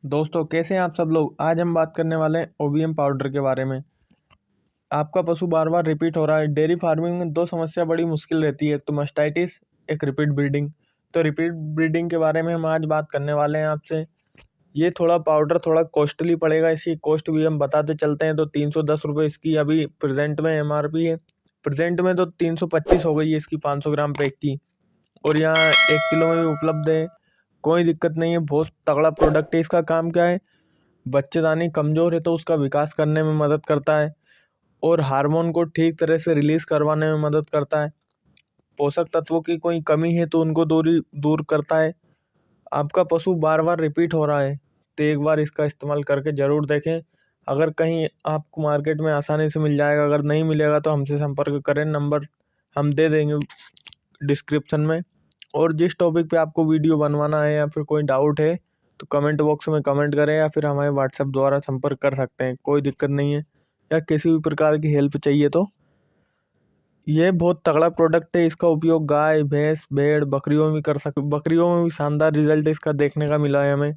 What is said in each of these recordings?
दोस्तों कैसे हैं आप सब लोग। आज हम बात करने वाले हैं ओवीएम पाउडर के बारे में। आपका पशु बार बार रिपीट हो रहा है। डेयरी फार्मिंग में दो समस्या बड़ी मुश्किल रहती है, एक तो मास्टाइटिस, एक रिपीट ब्रीडिंग। तो रिपीट ब्रीडिंग के बारे में हम आज बात करने वाले हैं आपसे। ये पाउडर थोड़ा कॉस्टली पड़ेगा, इसकी कॉस्ट भी हम बताते चलते हैं। तो 310 रुपये इसकी अभी प्रेजेंट में एमआरपी है। प्रेजेंट में तो 325 हो गई है इसकी 500 ग्राम पैक की, और यहाँ 1 किलो में भी उपलब्ध है। कोई दिक्कत नहीं है, बहुत तगड़ा प्रोडक्ट है। इसका काम क्या है, बच्चेदानी कमज़ोर है तो उसका विकास करने में मदद करता है, और हार्मोन को ठीक तरह से रिलीज़ करवाने में मदद करता है। पोषक तत्वों की कोई कमी है तो उनको दूर करता है। आपका पशु बार बार रिपीट हो रहा है तो एक बार इसका इस्तेमाल करके ज़रूर देखें। अगर कहीं आपको मार्केट में आसानी से मिल जाएगा, अगर नहीं मिलेगा तो हमसे संपर्क करें, नंबर हम दे देंगे डिस्क्रिप्शन में। और जिस टॉपिक पे आपको वीडियो बनवाना है या फिर कोई डाउट है तो कमेंट बॉक्स में कमेंट करें, या फिर हमारे व्हाट्सएप द्वारा संपर्क कर सकते हैं, कोई दिक्कत नहीं है। या किसी भी प्रकार की हेल्प चाहिए तो ये बहुत तगड़ा प्रोडक्ट है। इसका उपयोग गाय, भैंस, भेड़, बकरियों में भी कर सकते। बकरियों में भी शानदार रिजल्ट इसका देखने का मिला है हमें।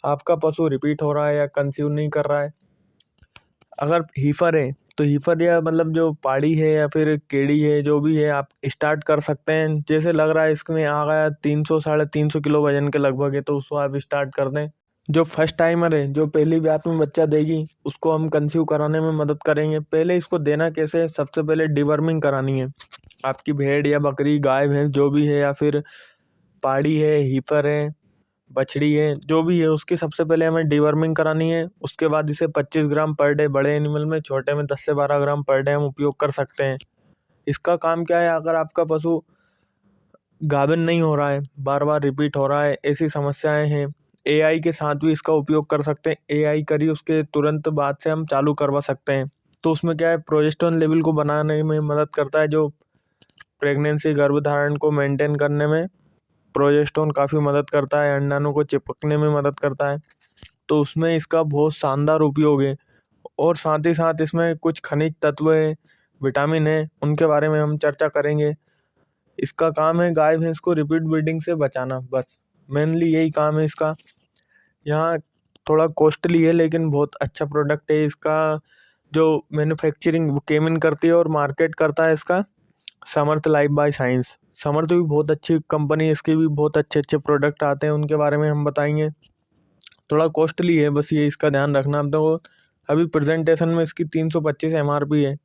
आपका पशु रिपीट हो रहा है या कंसीव नहीं कर रहा है, अगर हीफर है तो हीफर या मतलब जो पाड़ी है या फिर केड़ी है, जो भी है, आप स्टार्ट कर सकते हैं। जैसे लग रहा है इसमें आ गया 300 साढ़े 300 किलो वजन के लगभग है, तो उसको आप स्टार्ट कर दें। जो फर्स्ट टाइमर है, जो पहली ब्यात में बच्चा देगी, उसको हम कंसीव कराने में मदद करेंगे। पहले इसको देना कैसे, सबसे पहले डिवर्मिंग करानी है। आपकी भेड़ या बकरी, गाय, भैंस जो भी है, या फिर पाड़ी है, हीफर है, बछड़ी है, जो भी है, उसकी सबसे पहले हमें डिवर्मिंग करानी है। उसके बाद इसे 25 ग्राम पर डे बड़े एनिमल में, छोटे में 10 से 12 ग्राम पर डे हम उपयोग कर सकते हैं। इसका काम क्या है, अगर आपका पशु गाभिन नहीं हो रहा है, बार बार रिपीट हो रहा है, ऐसी समस्याएं हैं, एआई के साथ भी इसका उपयोग कर सकते हैं। एआई करी उसके तुरंत बाद से हम चालू करवा सकते हैं। तो उसमें क्या है, प्रोजेस्टेरोन लेवल को बनाने में मदद करता है, जो प्रेगनेंसी गर्भधारण को मेंटेन करने में प्रोजेस्टेरोन काफ़ी मदद करता है, अंडाणु को चिपकने में मदद करता है। तो उसमें इसका बहुत शानदार उपयोग है। और साथ ही साथ इसमें कुछ खनिज तत्व है, विटामिन है, उनके बारे में हम चर्चा करेंगे। इसका काम है गाय भैंस को रिपीट ब्रीडिंग से बचाना, बस मेनली यही काम है इसका। यहाँ थोड़ा कॉस्टली है लेकिन बहुत अच्छा प्रोडक्ट है। इसका जो मैन्युफैक्चरिंग केमिन करती है और मार्केट करता है इसका समर्थ लाइफ बाय साइंस। समर्थ भी बहुत अच्छी कंपनी है, इसके भी बहुत अच्छे अच्छे प्रोडक्ट आते हैं, उनके बारे में हम बताएंगे। थोड़ा कॉस्टली है, बस ये इसका ध्यान रखना। अब तो अभी प्रेजेंटेशन में इसकी 325 एमआरपी है।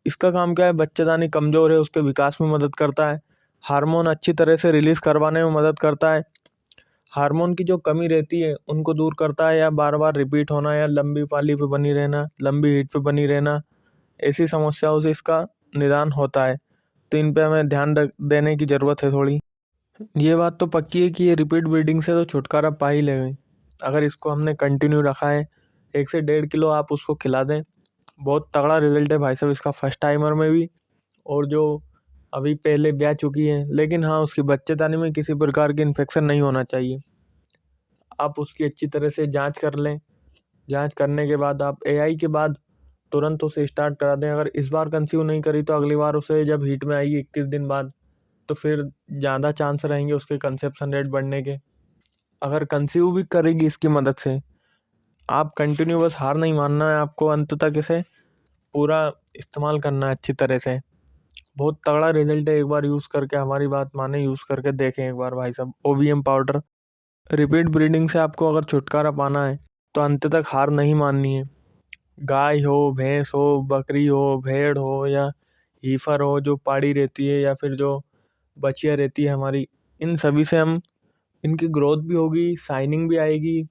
इसका काम क्या है, बच्चेदानी कमज़ोर है उसके विकास में मदद करता है, हार्मोन अच्छी तरह से रिलीज़ करवाने में मदद करता है, हार्मोन की जो कमी रहती है उनको दूर करता है, या बार बार रिपीट होना, या लंबी पाली पे बनी रहना, लंबी हीट पे बनी रहना, ऐसी समस्याओं से इसका निदान होता है। तो इन पे हमें ध्यान देने की ज़रूरत है थोड़ी। ये बात तो पक्की है कि ये रिपीट ब्रीडिंग से तो छुटकारा पा ही लेंगे। अगर इसको हमने कंटिन्यू रखा है, 1 से 1.5 किलो आप उसको खिला दें, बहुत तगड़ा रिजल्ट है भाई साहब इसका, फर्स्ट टाइमर में भी और जो अभी पहले ब्याह चुकी है। लेकिन हाँ, उसकी बच्चेदानी में किसी प्रकार की इन्फेक्शन नहीं होना चाहिए। आप उसकी अच्छी तरह से जांच कर लें। जांच करने के बाद आप एआई के बाद तुरंत उसे स्टार्ट करा दें। अगर इस बार कंसीव नहीं करी तो अगली बार उसे जब हीट में आएगी 21 दिन बाद, तो फिर ज़्यादा चांस रहेंगे उसके कंसेप्शन रेट बढ़ने के। अगर कंसीव भी करेगी इसकी मदद से, आप कंटिन्यू, बस हार नहीं मानना है आपको, अंत तक इसे पूरा इस्तेमाल करना है अच्छी तरह से। बहुत तगड़ा रिजल्ट है, एक बार यूज़ करके हमारी बात माने, यूज़ करके देखें एक बार भाई साहब ओवीएम पाउडर। रिपीट ब्रीडिंग से आपको अगर छुटकारा पाना है तो अंत तक हार नहीं माननी है। गाय हो, भैंस हो, बकरी हो, भेड़ हो, या हीफर हो जो पाड़ी रहती है, या फिर जो बछिया रहती है हमारी, इन सभी से हम, इनकी ग्रोथ भी होगी, शाइनिंग भी आएगी,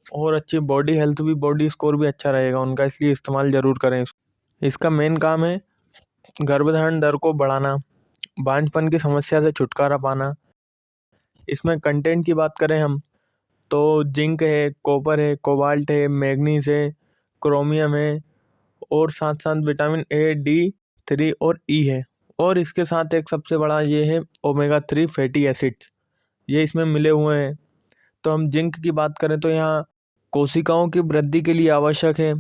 और अच्छी बॉडी हेल्थ भी, बॉडी स्कोर भी अच्छा रहेगा उनका। इसलिए इस्तेमाल ज़रूर करें इसका मेन काम है गर्भधारण दर को बढ़ाना, बांझपन की समस्या से छुटकारा पाना। इसमें कंटेंट की बात करें हम तो जिंक है, कॉपर है, कोबाल्ट है, मैग्नीज है, क्रोमियम है, और साथ साथ विटामिन A, D, 3 और E है। और इसके साथ एक सबसे बड़ा ये है ओमेगा 3 फैटी एसिड्स, ये इसमें मिले हुए हैं। तो हम जिंक की बात करें तो यहाँ कोशिकाओं की वृद्धि के लिए आवश्यक है,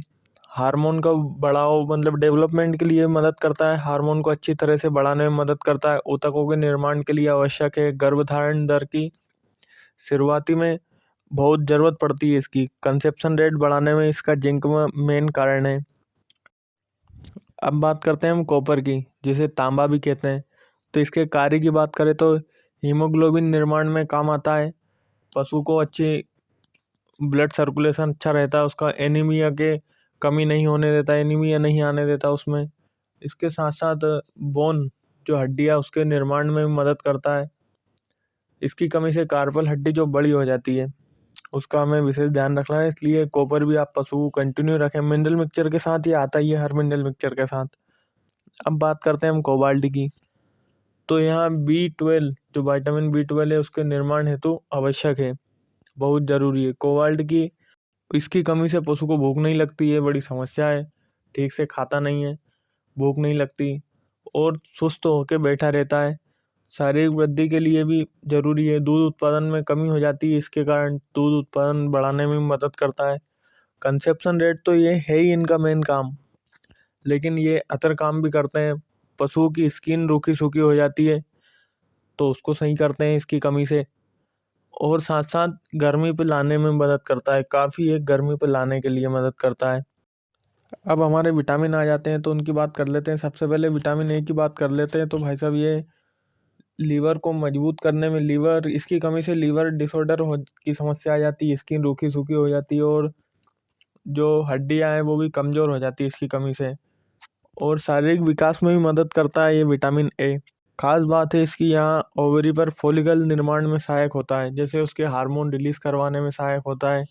हार्मोन का बढ़ाव मतलब डेवलपमेंट के लिए मदद करता है, हार्मोन को अच्छी तरह से बढ़ाने में मदद करता है, ऊतकों के निर्माण के लिए आवश्यक है, गर्भधारण दर की शुरुआती में बहुत ज़रूरत पड़ती है इसकी। कंसेप्शन रेट बढ़ाने में इसका जिंक में मेन कारण है। अब बात करते हैं हम कॉपर की, जिसे तांबा भी कहते हैं। तो इसके कार्य की बात करें तो हीमोग्लोबिन निर्माण में काम आता है। पशु को अच्छी ब्लड सर्कुलेशन अच्छा रहता है, उसका एनीमिया के कमी नहीं होने देता, एनीमिया नहीं आने देता उसमें। इसके साथ साथ बोन जो हड्डियाँ उसके निर्माण में भी मदद करता है। इसकी कमी से कार्पल हड्डी जो बड़ी हो जाती है उसका हमें विशेष ध्यान रखना है, इसलिए कॉपर भी आप पशु को कंटिन्यू रखें। मिनरल मिक्सचर के साथ ये आता ही है, हर मिनरल मिक्सचर के साथ। अब बात करते हैं हम कोबाल्ट की। तो यहाँ B12 जो विटामिन B12 है उसके निर्माण हेतु आवश्यक है, बहुत ज़रूरी है कोबाल्ट की। इसकी कमी से पशु को भूख नहीं लगती है, बड़ी समस्या है, ठीक से खाता नहीं है, भूख नहीं लगती और सुस्त होकर बैठा रहता है। शारीरिक वृद्धि के लिए भी जरूरी है। दूध उत्पादन में कमी हो जाती है, इसके कारण दूध उत्पादन बढ़ाने में मदद करता है। कंसेप्शन रेट तो ये है ही इनका मेन काम, लेकिन ये अतर काम भी करते हैं। पशुओं की स्किन रूखी सूखी हो जाती है तो उसको सही करते हैं इसकी कमी से, और साथ साथ गर्मी पे लाने में मदद करता है, काफ़ी एक गर्मी पे लाने के लिए मदद करता है। अब हमारे विटामिन आ जाते हैं तो उनकी बात कर लेते हैं। सबसे पहले विटामिन ए की बात कर लेते हैं। तो भाई साहब ये लीवर को मजबूत करने में, लीवर इसकी कमी से लीवर डिसऑर्डर हो की समस्या आ जाती है, स्किन रूखी सूखी हो जाती है और जो हड्डियां हैं वो भी कमज़ोर हो जाती है इसकी कमी से। और शारीरिक विकास में भी मदद करता है ये विटामिन ए। खास बात है इसकी, यहाँ ओवरी पर फॉलिकल निर्माण में सहायक होता है, जैसे उसके हार्मोन रिलीज करवाने में सहायक होता है।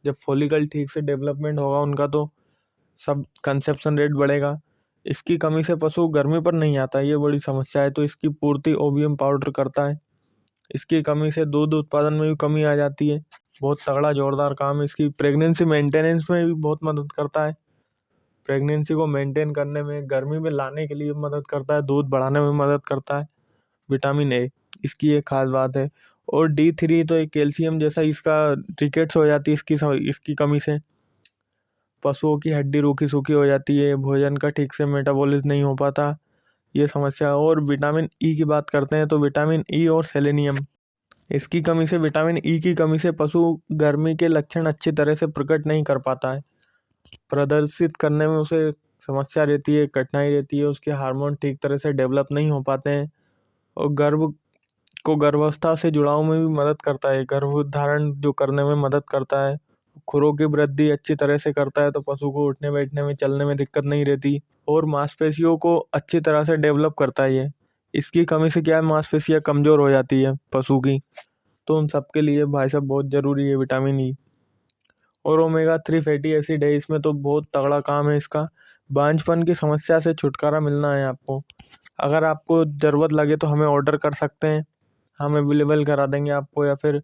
जब फॉलिकल ठीक से डेवलपमेंट होगा उनका तो सब कंसेप्शन रेट बढ़ेगा। इसकी कमी से पशु गर्मी पर नहीं आता, ये बड़ी समस्या है, तो इसकी पूर्ति ओवीएम पाउडर करता है। इसकी कमी से दूध उत्पादन में भी कमी आ जाती है, बहुत तगड़ा जोरदार काम है इसकी। प्रेगनेंसी मेंटेनेंस में भी बहुत मदद करता है, प्रेगनेंसी को मेंटेन करने में, गर्मी में लाने के लिए मदद करता है, दूध बढ़ाने में मदद करता है विटामिन ए। इसकी एक खास बात है। और D3 तो एक कैल्शियम जैसा, इसका रिकेट्स हो जाती है इसकी कमी से। पशुओं की हड्डी रूखी सूखी हो जाती है, भोजन का ठीक से मेटाबॉलिज्म नहीं हो पाता, ये समस्या। और विटामिन ई की बात करते हैं तो विटामिन ई और सेलेनियम, इसकी कमी से, विटामिन ई की कमी से पशु गर्मी के लक्षण अच्छी तरह से प्रकट नहीं कर पाता है, प्रदर्शित करने में उसे समस्या रहती है, कठिनाई रहती है, उसके हार्मोन ठीक तरह से डेवलप नहीं हो पाते हैं। और गर्भावस्था से जुड़ाव में भी मदद करता है, गर्भधारण जो करने में मदद करता है। खुरों की वृद्धि अच्छी तरह से करता है, तो पशु को उठने बैठने में, चलने में दिक्कत नहीं रहती। और मांसपेशियों को अच्छी तरह से डेवलप करता है ये। इसकी कमी से क्या है, मांसपेशियाँ कमज़ोर हो जाती है पशु की, तो उन सब के लिए भाई साहब बहुत ज़रूरी है विटामिन ई। और ओमेगा 3 फैटी एसिड है इसमें, तो बहुत तगड़ा काम है इसका। बांझपन की समस्या से छुटकारा मिलना है आपको, अगर आपको ज़रूरत लगे तो हमें ऑर्डर कर सकते हैं, हम अवेलेबल करा देंगे आपको, या फिर